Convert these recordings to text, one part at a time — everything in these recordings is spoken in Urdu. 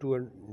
2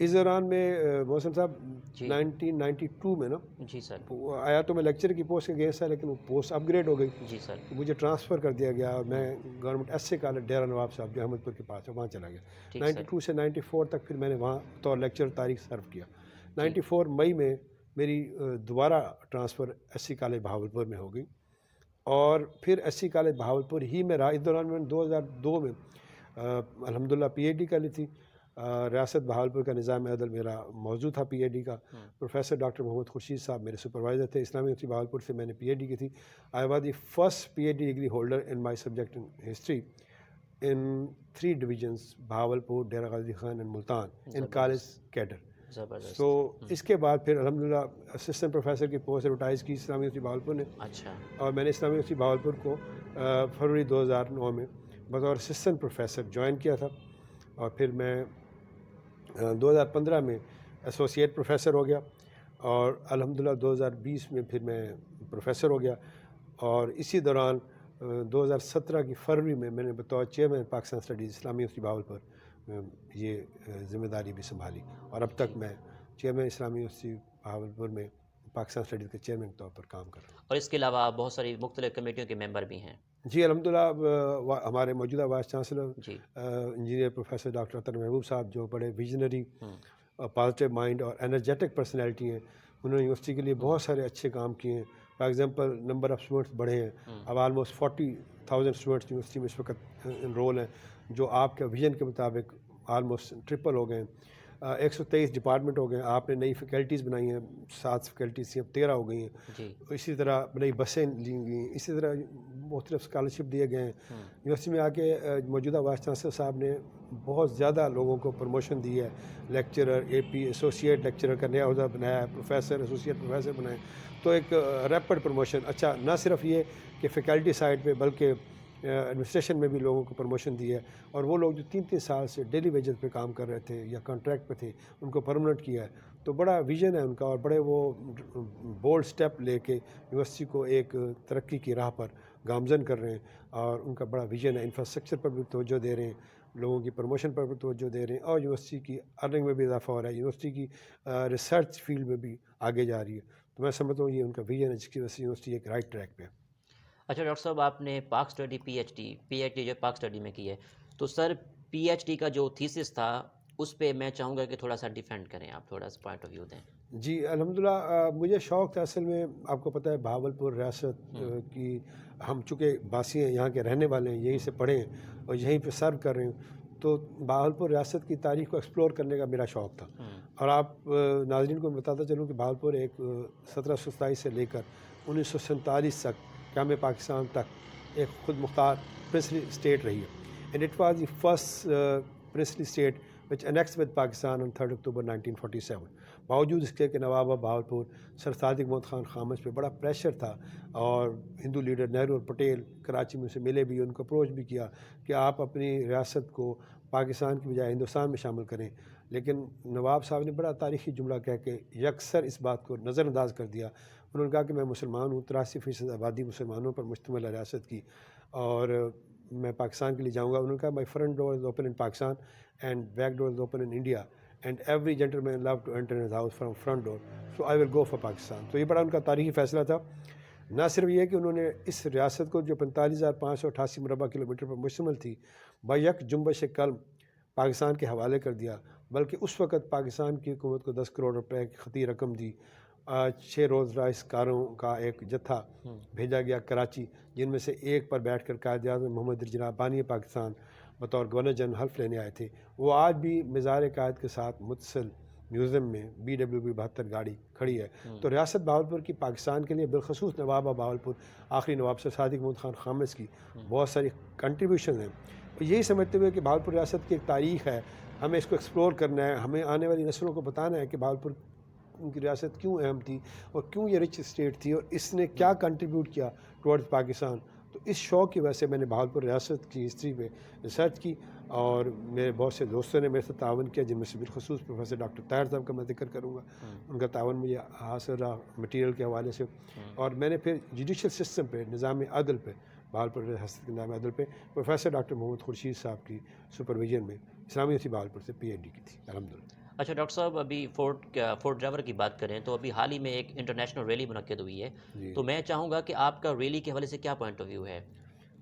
اس دوران میں محسن صاحب جی 1992 میں نا جی سر وہ آیا تو میں لیکچر کی پوسٹ کے اگینسٹ تھا، لیکن وہ پوسٹ اپ گریڈ ہو گئی جی سر تو مجھے ٹرانسفر کر دیا گیا اور میں گورنمنٹ ایس اے کالج ڈیرہ نواب صاحب جو احمد پور کے پاس ہے وہاں چلا گیا. ٹھیک سر 92 سے 94 تک پھر میں نے وہاں طور لیکچر تاریخ سرو کیا. جی 94 مئی میں میری دوبارہ transfer S C college Bahawalpur میں ہو گئی اور پھر ایس سی کالج بہاولپور ہی میں رہا. اس دوران میں 2002 میں الحمدللہ پی ایچ ڈی کر لی تھی. ریاست بہاولپور کا نظام عدل میرا موضوع تھا پی ایچ ڈی کا. پروفیسر ڈاکٹر محمد خورشید صاحب میرے سپروائزر تھے. اسلامی یونیورسٹی بہاولپور سے میں نے پی ایچ ڈی کی تھی. I was the first P H D degree holder in my subject in history in 3 divisions Bahawalpur, Dera Ghazi Khan and Multan in college cadre. زبردست. تو اس کے بعد پھر الحمدللہ اسسٹنٹ پروفیسر کی پوسٹ ریٹائز کی اسلامی یونیورسٹی بہاولپور نے اچھا اور میں نے اسلامی یونیورسٹی بہاولپور کو فروری 2009 میں بطور اسسٹنٹ پروفیسر جوائن کیا تھا اور پھر میں 2015 میں ایسوسیٹ پروفیسر ہو گیا اور الحمدللہ 2020 میں پھر میں پروفیسر ہو گیا. اور اسی دوران 2017 کی فروری میں نے بطور چیئرمین پاکستان اسٹڈیز اسلامی یونیورسٹی بہاولپور یہ ذمہ داری بھی سنبھالی اور اب تک میں چیئرمین اسلامی یونیورسٹی بہاولپور میں پاکستان اسٹڈیز کے چیئرمین کے طور پر کام کر رہا ہوں. اور اس کے علاوہ آپ بہت ساری مختلف کمیٹیوں کے ممبر بھی ہیں. جی الحمدللہ ہمارے موجودہ وائس چانسلر جی انجینئر پروفیسر ڈاکٹر عطر محبوب صاحب جو بڑے ویژنری پازیٹیو مائنڈ اور انرجیٹک پرسنالٹی ہیں، انہوں نے یونیورسٹی کے لیے بہت سارے اچھے کام کیے ہیں. For example number of students بڑھے ہیں. اب آلموسٹ 40,000 اسٹوڈنٹس یونیورسٹی میں اس وقت انرول ہیں جو آپ کے ویژن کے مطابق آلموسٹ ٹرپل ہو گئے ہیں. 123 ڈپارٹمنٹ ہو گئے ہیں. آپ نے نئی فیکلٹیز بنائی ہیں، 7 فیکلٹیز سے اب 13 ہو گئی ہیں. جی اسی طرح نئی بسیں لی گئی ہیں. اسی طرح مختلف اسکالرشپ دیے گئے ہیں. یونیورسٹی میں آ کے موجودہ وائس چانسلر صاحب نے بہت زیادہ لوگوں کو پروموشن دی ہے. لیکچرر، اے پی، ایسوسیٹ لیکچرر کا نیا عہدہ بنایا ہے، پروفیسر، ایسوسیٹ پروفیسر بنائے. تو ایک ریپڈ پروموشن. اچھا نہ صرف یہ کہ فیکلٹی سائڈ پہ بلکہ ایڈمنسٹریشن میں بھی لوگوں کو پروموشن دی ہے اور وہ لوگ جو 3 سال سے ڈیلی ویجز پہ کام کر رہے تھے یا کانٹریکٹ پہ تھے ان کو پرمنٹ کیا ہے. تو بڑا ویژن ہے ان کا اور بڑے وہ بولڈ سٹیپ لے کے یونیورسٹی کو ایک ترقی کی راہ پر گامزن کر رہے ہیں اور ان کا بڑا ویژن ہے. انفراسٹرکچر پر بھی توجہ دے رہے ہیں، لوگوں کی پروموشن پر بھی توجہ دے رہے ہیں اور یونیورسٹی کی ارننگ میں بھی اضافہ ہو رہا ہے. یونیورسٹی کی ریسرچ فیلڈ میں بھی آگے جا رہی ہے. تو میں سمجھتا ہوں یہ ان کا ویژن ہے جس کی وجہ سے یونیورسٹی ایک رائٹ ٹریک پہ ہے. اچھا ڈاکٹر صاحب، آپ نے پاک اسٹڈی پی ایچ ڈی جو پاک اسٹڈی میں کی ہے، تو سر پی ایچ ڈی کا جو تھیسس تھا اس پہ میں چاہوں گا کہ تھوڑا سا ڈیفینڈ کریں، آپ تھوڑا سا پوائنٹ آف ویو دیں. جی الحمدللہ مجھے شوق تھا اصل میں. آپ کو پتہ ہے بہاولپور ریاست کی ہم چونکہ باسی ہیں، یہاں کے رہنے والے ہیں، یہیں سے پڑھے ہیں اور یہیں پہ سرو کر رہے ہیں. تو بہاولپور ریاست کی تاریخ کو ایکسپلور کرنے کا میرا شوق تھا. اور آپ ناظرین کو بتاتا چلوں کہ بہاولپور ایک 1727 سے لے کر 1947 تک قیام پاکستان تک ایک خود مختار پرنسلی اسٹیٹ رہی ہے. And it was the first princely state which annex with Pakistan on 3 October 1947. باوجود اس کے کہ نواب بہاولپور سر صادق محمد خان خامس پہ بڑا پریشر تھا اور ہندو لیڈر نہرو اور پٹیل کراچی میں سے ملے بھی، ان کو اپروچ بھی کیا کہ آپ اپنی ریاست کو پاکستان کی بجائے ہندوستان میں شامل کریں. لیکن نواب صاحب نے بڑا تاریخی جملہ کہہ کے یکسر اس بات کو نظر انداز کر دیا. انہوں نے کہا کہ میں مسلمان ہوں، 83% آبادی مسلمانوں پر مشتمل ہے ریاست کی اور میں پاکستان کے لیے جاؤں گا. انہوں نے کہا my front door is open in Pakistan and back door is open in India and every gentleman love to enter his house from front door, so I will go for Pakistan. تو یہ بڑا ان کا تاریخی فیصلہ تھا. نہ صرف یہ کہ انہوں نے اس ریاست کو جو 45,588 مربع کلومیٹر پر مشتمل تھی بیک جنبش قلم پاکستان کے حوالے کر دیا، بلکہ اس وقت پاکستان کی حکومت کو 10 کروڑ روپے کی خطی رقم دی. 6 روز رائس کاروں کا ایک جتھا بھیجا گیا کراچی، جن میں سے ایک پر بیٹھ کر قائد اعظم محمد جناب بانی پاکستان بطور گورنر جنرل حلف لینے آئے تھے. وہ آج بھی مزار قائد کے ساتھ متصل میوزیم میں BWB 72 گاڑی کھڑی ہے. تو ریاست بہاولپور کی پاکستان کے لیے بالخصوص نواب بہاولپور آخری نواب سر صادق محمد خان خامس کی بہت ساری کنٹریبیوشن ہیں. یہی سمجھتے ہوئے کہ بہاولپور ریاست کی ایک تاریخ ہے، ہمیں اس کو ایکسپلور کرنا ہے، ہمیں آنے والی نسلوں کو بتانا ہے کہ بہاولپور کی ریاست کیوں اہم تھی اور کیوں یہ رچ اسٹیٹ تھی اور اس نے کیا کنٹریبیوٹ کیا ٹورڈز پاکستان. تو اس شوق کی وجہ سے میں نے بہاولپور ریاست کی ہسٹری پہ ریسرچ کی اور میرے بہت سے دوستوں نے میرے ساتھ تعاون کیا، جن میں سے بالخصوص پروفیسر ڈاکٹر طاہر صاحب کا میں ذکر کروں گا. ان کا تعاون مجھے حاصل رہا مٹیریل کے حوالے سے. اور میں نے پھر جوڈیشل سسٹم پہ، نظام عدل پہ، بہاولپور ریاست کے نظام عدل پہ پروفیسر ڈاکٹر محمد خورشید صاحب کی سپرویژن میں اسلامی یونیورسٹی بہاولپور سے PhD کی تھی الحمدللہ. اچھا ڈاکٹر صاحب، ابھی فورٹ ڈرائیور کی بات کریں تو ابھی حال ہی میں ایک انٹرنیشنل ریلی منعقد ہوئی ہے، جی تو میں چاہوں گا کہ آپ کا ریلی کے حوالے سے کیا پوائنٹ آف ویو ہے؟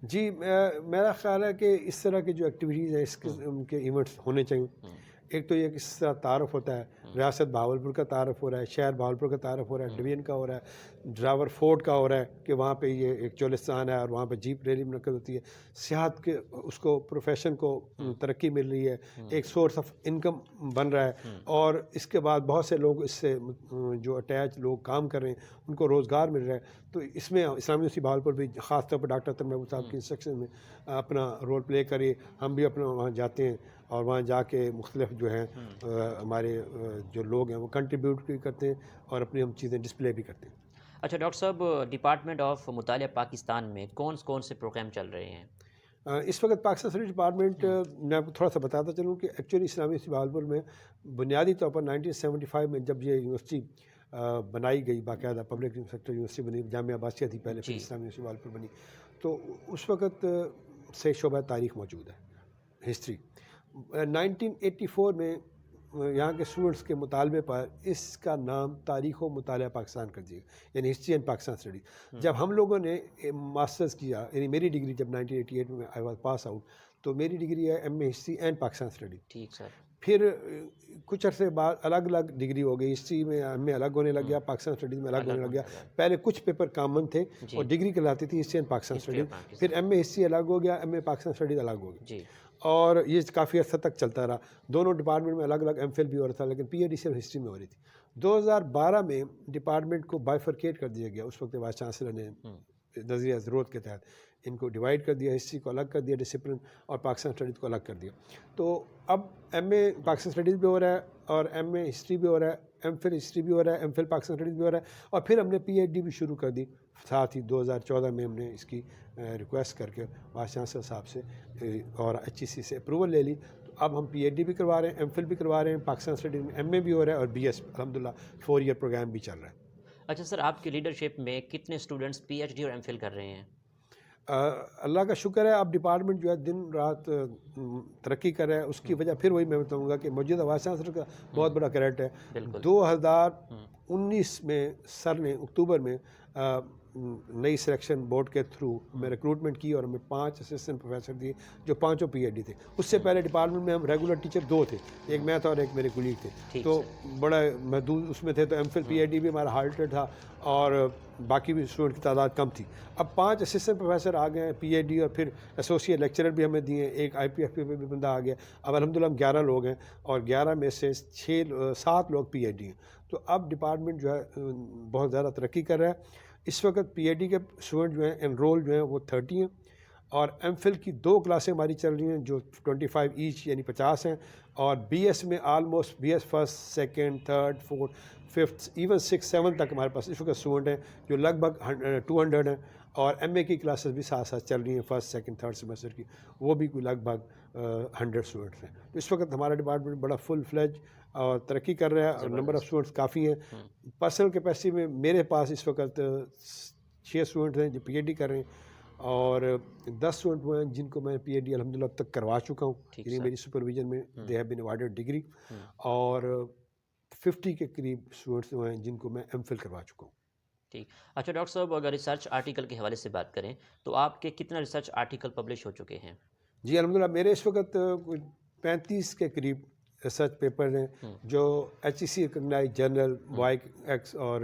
جی میرا خیال ہے کہ اس طرح کی جو ایکٹیویٹیز ہیں اس قسم کے ایونٹس ہونے چاہیے. ہوں، ایک تو یہ کہ اس طرح تعارف ہوتا ہے، ریاست بہاولپور کا تعارف ہو رہا ہے، شہر بہاولپور کا تعارف ہو رہا ہے، ڈویژن کا ہو رہا ہے، ڈرائیور فورٹ کا ہو رہا ہے کہ وہاں پہ یہ ایک چولستان ہے اور وہاں پہ جیپ ریلی منعقد ہوتی ہے. سیاحت کے اس کو پروفیشن کو ترقی مل رہی ہے، ایک سورس آف انکم بن رہا ہے، اور اس کے بعد بہت سے لوگ اس سے جو اٹیچ لوگ کام کر رہے ہیں ان کو روزگار مل رہا ہے. تو اس میں اسلامی یونیورسٹی بہاولپور بھی خاص طور پر ڈاکٹر طاہر محمود صاحب کی انسٹرکشن میں اپنا رول پلے کرے. ہم بھی اپنا وہاں جاتے ہیں اور وہاں جا کے مختلف جو ہیں ہمارے جو لوگ ہیں وہ کنٹریبیوٹ بھی کرتے ہیں اور اپنی ہم چیزیں ڈسپلے بھی کرتے ہیں. اچھا ڈاکٹر صاحب، ڈپارٹمنٹ آف مطالعہ پاکستان میں کون سے پروگرام چل رہے ہیں؟ اس وقت پاکستان اسٹڈیز ڈپارٹمنٹ میں آپ کو تھوڑا سا بتاتا چلوں کہ ایکچولی اسلامی یونیورسٹی بہاولپور میں بنیادی طور پر 1975 میں جب یہ یونیورسٹی بنائی گئی، باقاعدہ پبلک سیکٹر یونیورسٹی بنی، جامعہ عباسیہ تھی پہلے، پھر اسلامی یونیورسٹی بہاولپور بنی، تو اس وقت سے شعبہ تاریخ موجود ہے، ہسٹری. 1984 میں یہاں کے اسٹوڈنٹس کے مطالبے پر اس کا نام تاریخ و مطالعہ پاکستان کر دیا، یعنی ہسٹری اینڈ پاکستان اسٹڈیز. جب ہم لوگوں نے ماسٹرز کیا، یعنی میری ڈگری جب 1988 میں آئی واز پاس آؤٹ، تو میری ڈگری ہے M A history and Pakistan studies. ٹھیک سر. پھر کچھ عرصے بعد الگ الگ ڈگری ہو گئی، ہسٹری میں ایم اے الگ ہونے لگ گیا، پاکستان اسٹڈیز میں الگ ہونے لگ گیا. پہلے کچھ پیپر کامن تھے اور ڈگری کہلاتی تھی ہسٹری اینڈ پاکستان اسٹڈیز. پھر ایم اے ہسٹری الگ ہو گیا، ایم اے پاکستان اسٹڈیز الگ ہو گیا، اور یہ کافی عرصہ تک چلتا رہا. دونوں ڈپارٹمنٹ میں الگ الگ ایم فل بھی ہو رہا تھا، لیکن پی ایچ ڈی صرف ہسٹری میں ہو رہی تھی. 2012 میں ڈپارٹمنٹ کو بائیفرکیٹ کر دیا گیا. اس وقت وائس چانسلر نے نظریہ ضرورت کے تحت ان کو ڈیوائڈ کر دیا، ہسٹری کو الگ کر دیا ڈسپلن، اور پاکستان اسٹڈیز کو الگ کر دیا. تو اب ایم اے پاکستان اسٹڈیز بھی ہو رہا ہے اور ایم اے ہسٹری بھی ہو رہا ہے، ایم فل ہسٹری بھی ہو رہا ہے، ایم فل پاکستان اسٹڈیز بھی ہو رہا ہے، اور پھر ہم نے پی ایچ ڈی بھی شروع کر دی. ساتھ ہی 2014 میں ہم نے اس کی ریکویسٹ کر کے وائس چانسلر صاحب سے اور ایچ ای سی سے اپروول لے لی. تو اب ہم پی ایچ ڈی بھی کروا رہے ہیں، ایم فل بھی کروا رہے ہیں، پاکستان اسٹڈیز میں ایم اے بھی ہو رہا ہے، اور بی ایس الحمدللہ 4 ایئر پروگرام بھی چل رہا ہے. اچھا سر، آپ کی لیڈرشپ میں کتنے اسٹوڈنٹس پی ایچ ڈی اور ایم فل کر رہے ہیں؟ اللہ کا شکر ہے، اب ڈپارٹمنٹ جو ہے دن رات ترقی کر رہا ہے. اس کی وجہ پھر وہی میں بتاؤں گا کہ موجودہ وائس چانسلر کا بہت بڑا کریڈٹ ہے. 2019 میں سر نے اکتوبر میں نئی سلیکشن بورڈ کے تھرو میں ریکروٹمنٹ کی اور ہمیں 5 اسسٹنٹ پروفیسر دیے جو 5 پی ایچ ڈی تھے. اس سے پہلے ڈپارٹمنٹ میں ہم ریگولر ٹیچر 2 تھے، ایک میں تھا اور ایک میرے کولیگ تھے، تو بڑا محدود اس میں تھے. تو M Phil P H D بھی ہمارا ہالٹر تھا اور باقی بھی اسٹوڈنٹ کی تعداد کم تھی. اب 5 اسسٹنٹ پروفیسر آ گئے ہیں پی ایچ ڈی، اور پھر ایسوسیٹ لیکچرر بھی ہمیں دیے ہیں. ایک آئی پی ایف پی پہ بھی بندہ آ گیا. اب الحمدللہ ہم 11 لوگ ہیں اور 11 میں سے 7 لوگ پی ایچ ڈی ہیں. تو اب ڈپارٹمنٹ جو ہے بہت زیادہ ترقی کر رہا ہے. اس وقت پی ایچ ڈی کے اسٹوڈنٹ جو ہیں انرول جو ہیں وہ 30 ہیں، اور ایم فل کی 2 کلاسیں ہماری چل رہی ہیں جو 25 ایچ یعنی 50 ہیں. اور بی ایس میں almost B S first, second, third, fourth, fifth, even 6، 7 تک ہمارے پاس اس وقت اسٹوڈنٹ ہیں جو لگ بھگ 200 ہیں. اور ایم اے کی کلاسز بھی ساتھ ساتھ چل رہی ہیں، فرسٹ، سیکنڈ، تھرڈ سیمسٹر کی، وہ بھی کوئی لگ بھگ 100 اسٹوڈنٹس ہیں. تو اس وقت ہمارا ڈپارٹمنٹ بڑا فل فلیج اور ترقی کر رہا ہے، اور نمبر آف اسٹوڈنٹس کافی ہیں. پرسنل کیپیسٹی میں میرے پاس اس وقت 6 اسٹوڈنٹ ہیں جو پی ایچ ڈی کر رہے ہیں، اور 10 اسٹوڈنٹ وہ ہیں جن کو میں پی ایچ ڈی الحمدللہ اب تک کروا چکا ہوں، یعنی میری سپرویژن میں دے ہیو بین ایوارڈڈ ڈگری. اور 50 کے قریب اسٹوڈنٹس وہ ہیں جن کو میں ایم فل کروا چکا ہوں. ٹھیک. اچھا ڈاکٹر صاحب، اگر ریسرچ آرٹیکل کے حوالے سے بات کریں تو آپ کے کتنا ریسرچ آرٹیکل پبلش ہو چکے ہیں؟ جی الحمدللہ میرے اس وقت 35 کے قریب ریسرچ پیپر ہیں جو ایچ ای سی ریکگنائز جرنل وائی ایکس اور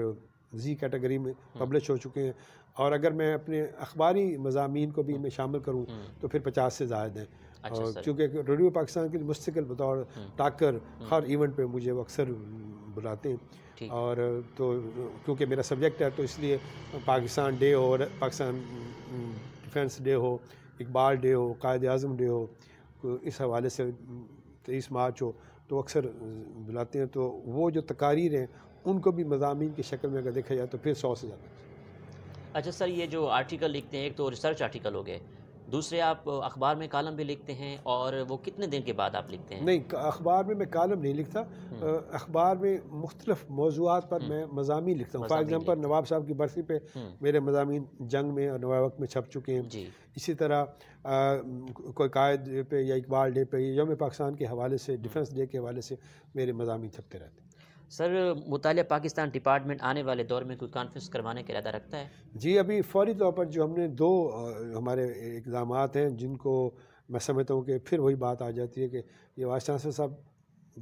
زی کیٹیگری میں پبلش ہو چکے ہیں. اور اگر میں اپنے اخباری مضامین کو بھی ان میں شامل کروں تو پھر 50 سے زائد ہیں. اور چونکہ ریڈیو پاکستان کے مستقل بطور ٹاکر ہر ایونٹ پہ مجھے وہ اکثر بلاتے ہیں، اور تو کیونکہ میرا سبجیکٹ ہے تو اس لیے پاکستان ڈے ہو، پاکستان ڈیفینس ڈے ہو، اقبال ڈے ہو، قائد اعظم ڈے ہو، اس حوالے سے 23 مارچ ہو، تو اکثر بلاتے ہیں. تو وہ جو تقاریر ہیں ان کو بھی مضامین کی شکل میں اگر دیکھا جائے تو پھر 100 سے زیادہ. اچھا سر، یہ جو آرٹیکل لکھتے ہیں ایک تو ریسرچ آرٹیکل ہو گئے، دوسرے آپ اخبار میں کالم بھی لکھتے ہیں، اور وہ کتنے دن کے بعد آپ لکھتے ہیں؟ نہیں، اخبار میں کالم نہیں لکھتا، ہوں، اخبار میں مختلف موضوعات پر ہوں، میں مضامین لکھتا ہوں. فار مضامین ایگزامپل لکھتے نواب صاحب کی برسی پہ ہیں۔ ہوں، میرے مضامین جنگ میں اور نواب وقت میں چھپ چکے ہیں. جی، اسی طرح کوئی قائد ڈے پہ یا اقبال ڈے پہ یا یوم پاکستان کے حوالے سے، ہوں۔ ڈیفنس ڈے کے حوالے سے میرے مضامین چھپتے رہتے ہیں. سر، مطالعہ پاکستان ڈپارٹمنٹ آنے والے دور میں کوئی کانفرنس کروانے کا ارادہ رکھتا ہے؟ جی، ابھی فوری طور پر جو ہم نے دو ہمارے اقدامات ہیں جن کو میں سمجھتا ہوں کہ پھر وہی بات آ جاتی ہے کہ یہ وائس چانسلر صاحب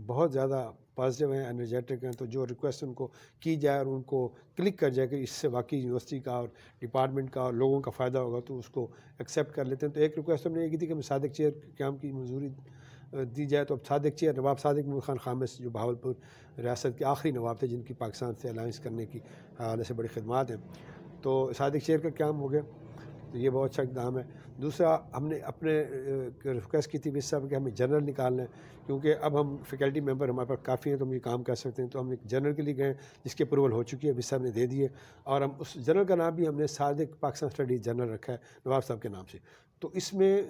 بہت زیادہ پازیٹیو ہیں، انرجیٹک ہیں، تو جو ریکویسٹ ان کو کی جائے اور ان کو کلک کر جائے کہ اس سے واقعی یونیورسٹی کا اور ڈپارٹمنٹ کا اور لوگوں کا فائدہ ہوگا تو اس کو ایکسیپٹ کر لیتے ہیں. تو ایک ریکویسٹ ہم نے یہ کی تھی کہ صادق چیئر قیام کی منظوری دی جائے. تو اب صادق چیئر نواب صادق محمود خان خامس جو بہاولپور ریاست کے آخری نواب تھے جن کی پاکستان سے الائنس کرنے کی حوالے سے بڑی خدمات ہیں، تو صادق چیئر کا قیام ہو گیا، تو یہ بہت اچھا اقدام ہے. دوسرا ہم نے اپنے ریکویسٹ کی تھی وس صاحب کہ ہمیں جنرل نکالنا ہے، کیونکہ اب ہم فیکلٹی ممبر ہمارے پاس کافی ہیں تو ہم یہ کام کر سکتے ہیں. تو ہم ایک جنرل کے لیے گئے جس کی اپروول ہو چکی ہے، وس صاحب نے دے دی ہے، اور ہم اس جنرل کا نام بھی ہم نے صادق پاکستان اسٹڈیز جنرل رکھا ہے نواب صاحب کے نام سے. تو اس میں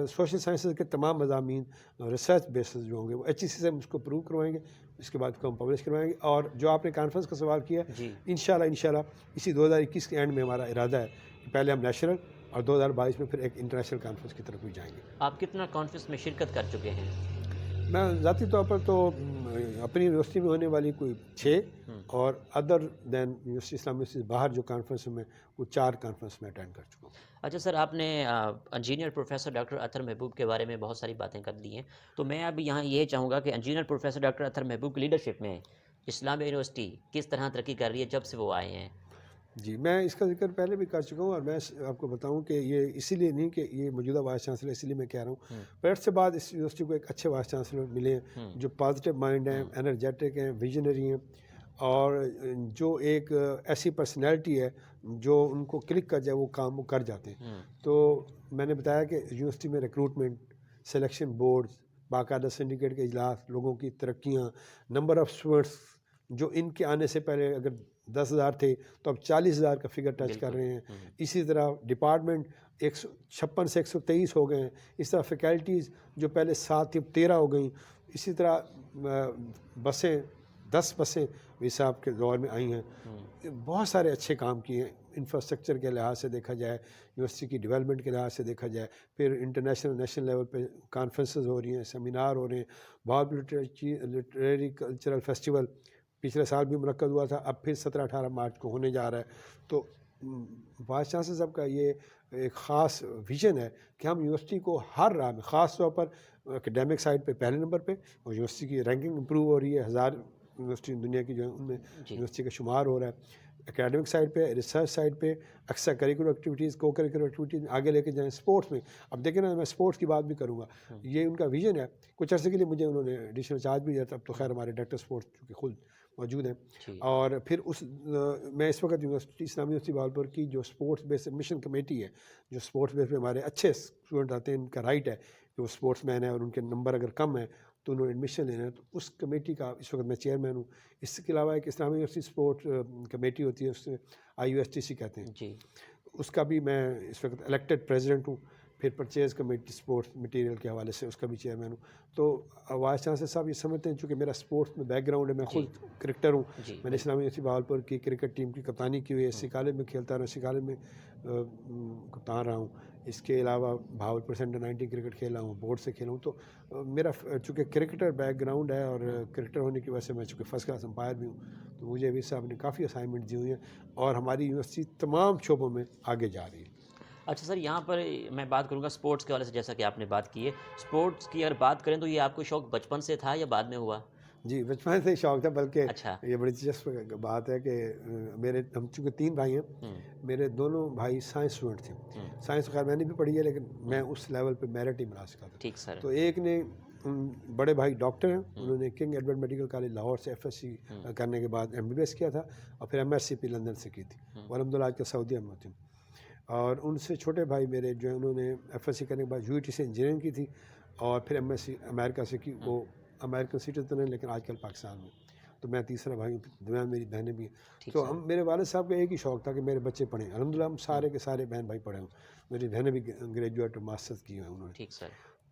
سوشل سائنسز کے تمام مضامین ریسرچ بیسز جو ہوں گے وہ ایچ ای سی سے ہم اس کو پروو کروائیں گے، اس کے بعد اس کو ہم پبلش کروائیں گے. اور جو آپ نے کانفرنس کا سوال کیا ہے، جی، انشاءاللہ اسی 2021 کے اینڈ میں ہمارا ارادہ ہے کہ پہلے ہم نیشنل اور 2022 میں پھر ایک انٹرنیشنل کانفرنس کی طرف بھی جائیں گے. آپ کتنا کانفرنس میں شرکت کر چکے ہیں؟ میں ذاتی طور پر تو اپنی یونیورسٹی میں ہونے والی کوئی 6 ہوں۔ اور ادر دین یونیورسٹی اسلامی یونیورسٹی باہر جو کانفرنس میں وہ 4 کانفرنس میں اٹینڈ کر چکا ہوں. اچھا سر، آپ نے انجینئر پروفیسر ڈاکٹر اطہر محبوب کے بارے میں بہت ساری باتیں کر لی ہیں، تو میں اب یہاں یہ چاہوں گا کہ انجینئر پروفیسر ڈاکٹر اطہر محبوب کی لیڈرشپ میں اسلامیہ یونیورسٹی کس طرح ترقی کر رہی ہے جب سے وہ آئے ہیں؟ جی، میں اس کا ذکر پہلے بھی کر چکا ہوں، اور میں آپ کو بتاؤں کہ یہ اسی لیے نہیں کہ یہ موجودہ وائس چانسلر، اسی لیے میں کہہ رہا ہوں پیرٹ سے بعد اس یونیورسٹی کو ایک اچھے وائس چانسلر ملے ہیں جو پازیٹیو مائنڈ ہیں، انرجیٹک ہیں، ویژنری ہیں، اور جو ایک ایسی پرسنالٹی ہے جو ان کو کلک کر جائے وہ کام وہ کر جاتے ہیں. تو میں نے بتایا کہ یونیورسٹی میں ریکروٹمنٹ، سلیکشن بورڈ، باقاعدہ سنڈیکیٹ کے اجلاس، لوگوں کی ترقیاں، نمبر آف اسٹوڈنٹس جو ان کے آنے سے پہلے اگر 10,000 تھے تو اب 40,000 کا فگر ٹچ کر رہے ہیں. اسی طرح ڈپارٹمنٹ 156 سے 123 ہو گئے ہیں. اس طرح فیکلٹیز جو پہلے 7 تھی 13 ہو گئیں. اسی طرح بسیں 10 بسیں حساب کے دور میں آئی ہیں. بہت سارے اچھے کام کیے ہیں. انفراسٹرکچر کے لحاظ سے دیکھا جائے، یونیورسٹی کی ڈیولپمنٹ کے لحاظ سے دیکھا جائے، پھر انٹرنیشنل نیشنل لیول پہ کانفرنسز ہو رہی ہیں، سیمینار ہو رہے ہیں. بہاولپور لٹریری کلچرل فیسٹیول پچھلے سال بھی منعقد ہوا تھا، اب پھر 17-18 مارچ کو ہونے جا رہا ہے. تو وائس چانسلر صاحب کا یہ ایک خاص ویژن ہے کہ ہم یونیورسٹی کو ہر راہ میں، خاص طور پر اکیڈیمک سائڈ پہ پہلے نمبر پہ، اور یونیورسٹی کی رینکنگ امپروو ہو رہی ہے. 1000 یونیورسٹی دنیا کی جو ہیں ان میں یونیورسٹی کا شمار ہو رہا ہے. اکیڈمک سائڈ پہ، ریسرچ سائڈ پہ، ایکسٹرا کریکولر ایکٹیویٹیز، کو کریکولر ایکٹیویٹیز آگے لے کے جائیں. اسپورٹس میں اب دیکھیں نا، میں اسپورٹس کی بات بھی کروں گا، یہ ان کا ویژن ہے. کچھ عرصے کے لیے مجھے انہوں نے ایڈیشنل چارج بھی دیا تھا، اب تو خیر ہمارے ڈائریکٹر اسپورٹس چونکہ خود موجود ہیں. اور پھر میں اس وقت یونیورسٹی اسلامی یونیورسٹی بہاولپور کی جو اسپورٹس بیس ایڈمیشن کمیٹی ہے، جو اسپورٹس بیس پہ ہمارے اچھے اسٹوڈنٹ آتے ہیں، ان کا رائٹ ہے کہ وہ اسپورٹس مین ہے اور ان کے نمبر اگر کم ہیں تو انہوں نے ایڈمیشن لینا ہے، تو اس کمیٹی کا اس وقت میں چیئرمین ہوں. اس کے علاوہ ایک اسلامی یونیورسٹی اسپورٹ کمیٹی ہوتی ہے، اس سے IUSTC کہتے ہیں جی، اس کا بھی میں اس وقت الیکٹڈ پریزیڈنٹ ہوں. پھر پرچیز کمیٹی اسپورٹس مٹیریل کے حوالے سے اس کا بھی چیئرمین ہوں. تو وائس چانسلر صاحب یہ سمجھتے ہیں چونکہ میرا اسپورٹس میں بیک گراؤنڈ ہے، میں خود کرکٹر ہوں. میں نے اسلامی یونیورسٹی بہاولپور کی کرکٹ ٹیم کی کپتانی کی ہوئی ہے، SC کالج میں کھیلتا رہا، SC کالج میں کپتان رہا ہوں. اس کے علاوہ بہاولپور سے انڈر 19 کرکٹ کھیلا ہوں، بورڈ سے کھیلا ہوں. تو میرا چونکہ کرکٹر بیک گراؤنڈ ہے اور کرکٹر ہونے کی وجہ سے میں چونکہ فرسٹ کلاس امپائر بھی ہوں، تو مجھے بھی صاحب نے کافی اسائنمنٹ دی ہوئی ہیں اور ہماری یونیورسٹی تمام شعبوں میں آگے جا رہی ہے. اچھا سر، یہاں پر میں بات کروں گا اسپورٹس کے حوالے سے، جیسا کہ آپ نے بات کی ہے. اسپورٹس کی اگر بات کریں تو یہ آپ کو شوق بچپن سے تھا یا بعد میں ہوا؟ جی، بچپن سے ہی شوق تھا، بلکہ اچھا، یہ بڑی دلچسپ بات ہے کہ ہم چونکہ 3 بھائی ہیں، میرے دونوں بھائی سائنس اسٹوڈنٹ تھے. سائنس خیر میں نے بھی پڑھی ہے لیکن میں اس لیول پہ میرٹ ہی ملا سکا تھا. ٹھیک سر. تو ایک نے بڑے بھائی ڈاکٹر ہیں، انہوں نے king Edward medical college Lahore سے FSc کرنے کے بعد MBBS کیا تھا اور پھر MSc لندن سے کی تھی. وہ الحمدللہ آج کل سعودیہ میں ہوتے ہیں. اور ان سے چھوٹے بھائی میرے جو ہیں انہوں نے FSc کرنے کے بعد UET سے انجینئرنگ کی تھی اور پھر MSc امریکہ سے کی. وہ امریکن سٹیزن ہیں لیکن آج کل پاکستان میں. تو میں تیسرا بھائی ہوں, درمیان میری بہنیں بھی ہیں. ٹھیک تو سر. ہم میرے والد صاحب کا ایک ہی شوق تھا کہ میرے بچے پڑھیں. الحمدللہ ہم سارے کے سارے بہن بھائی پڑھے ہوں. میری بہنیں بھی گریجویٹ اور ماسٹرز کی ہیں انہوں نے. ٹھیک سر.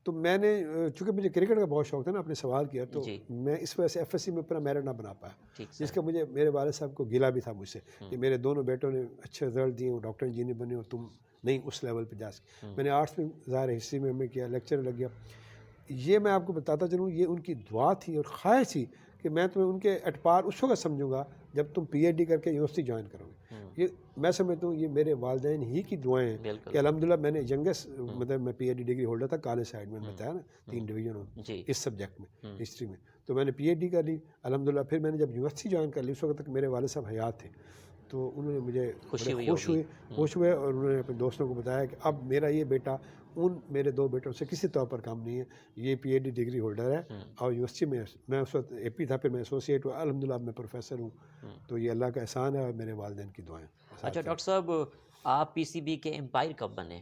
تو میں نے چونکہ مجھے کرکٹ کا بہت شوق تھا نا, آپ نے سوال کیا, تو جی. میں اس وجہ سے ایف ایس سی میں اپنا میرٹ نہ بنا پایا, ٹھیک جس سر. کا مجھے میرے والد صاحب کو گلا بھی تھا مجھ سے کہ میرے دونوں بیٹوں نے اچھے رزلٹ دیے, وہ ڈاکٹر انجینئر بنے اور تم نہیں اس لیول پہ جا سکے. میں نے آرٹس میں ظاہر ہسٹری میں ہمیں کیا, لیکچر لگ گیا. یہ میں آپ کو بتاتا چلوں, یہ ان کی دعا تھی اور خواہش تھی کہ میں تمہیں ان کے اٹپار اس وقت سمجھوں گا جب تم پی ایچ ڈی کر کے یونیورسٹی جوائن کرو گے. یہ میں سمجھتا ہوں یہ میرے والدین ہی کی دعائیں ہیں بالکل. کہ الحمدللہ میں نے ینگسٹ, مطلب میں P H D degree holder تھا کالج سائڈ میں, بتایا نا 3 ڈویژن جی. اس سبجیکٹ میں ہسٹری میں. تو میں نے پی ایچ ڈی کر لی الحمدللہ. پھر میں نے جب یونیورسٹی جوائن کر لی, اس وقت تک میرے والد صاحب حیات تھے, تو انہوں نے مجھے خوشی ہوئی خوش ہوئے اور انہوں نے اپنے دوستوں کو بتایا کہ اب میرا یہ بیٹا ان میرے 2 بیٹوں سے کسی طور پر کام نہیں ہے, یہ P H D degree holder ہے اور یونیورسٹی میں اس وقت اے پی تھا, پھر میں ایسوسیٹ ہوا, الحمدللہ اب میں پروفیسر ہوں. تو یہ اللہ کا احسان ہے اور میرے والدین کی دعائیں. اچھا ڈاکٹر صاحب, آپ پی سی بی کے امپائر کب بنے؟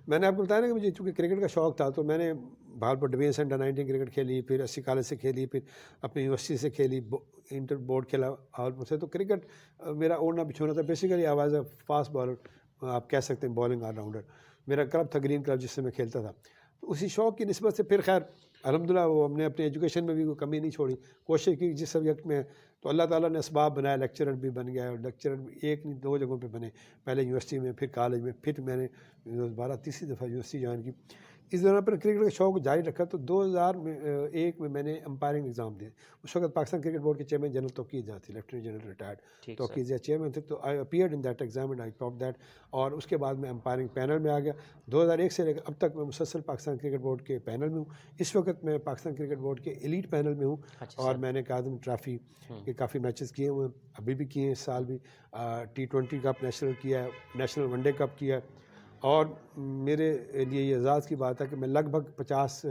میں نے آپ کو بتایا نا کہ مجھے چونکہ کرکٹ کا شوق تھا, تو میں نے بھاگلپور ڈویژن انڈر 19 کرکٹ کھیلی, پھر اسی کالج سے کھیلی, پھر اپنی یونیورسٹی سے کھیلی, انٹر بورڈ کھیلا بھاگلپور سے. تو کرکٹ میرا اوڑھنا بچھونا تھا. Basically I was a fast bowler, آپ کہہ سکتے ہیں بالنگ آل راؤنڈر. میرا کلب تھا گرین کلب جس سے میں کھیلتا تھا. تو اسی شوق کی نسبت سے پھر خیر الحمدللہ وہ ہم نے اپنے ایجوکیشن میں بھی کوئی کمی نہیں چھوڑی, کوشش کی جس سبجیکٹ میں. تو اللہ تعالیٰ نے اسباب بنایا, لیکچرر بھی بن گیا, اور لیکچرر بھی 1 نہیں 2 جگہوں پہ بنے, پہلے یونیورسٹی میں, پھر کالج میں, پھر میں نے 12 تیسری دفعہ یونیورسٹی جوائن کی. اس دوران پر کرکٹ کا شوق جاری رکھا. تو 2001 میں نے امپائرنگ ایگزام دیے. اس وقت پاکستان کرکٹ بورڈ کے چیئرمین جنرل توقیر جہاں تھے, لیفٹیننٹ جنرل ریٹائرڈ توقیر جہاں چیئرمین تھے. تو I appeared in that exam and I top that. اور اس کے بعد میں امپائرنگ پینل میں آ گیا. 2001 سے لے کر اب تک میں مسلسل پاکستان کرکٹ بورڈ کے پینل میں ہوں. اس وقت میں پاکستان کرکٹ بورڈ کے ایلیٹ پینل میں ہوں. اور میں نے کاظم ٹرافی کے کافی میچز کیے ہوئے ہیں, ابھی بھی کیے ہیں, اس سال بھی T20 کپ نیشنل کیا ہے, نیشنل ون ڈے کپ کیا ہے. اور میرے لیے یہ اعزاز کی بات ہے کہ میں لگ بھگ 50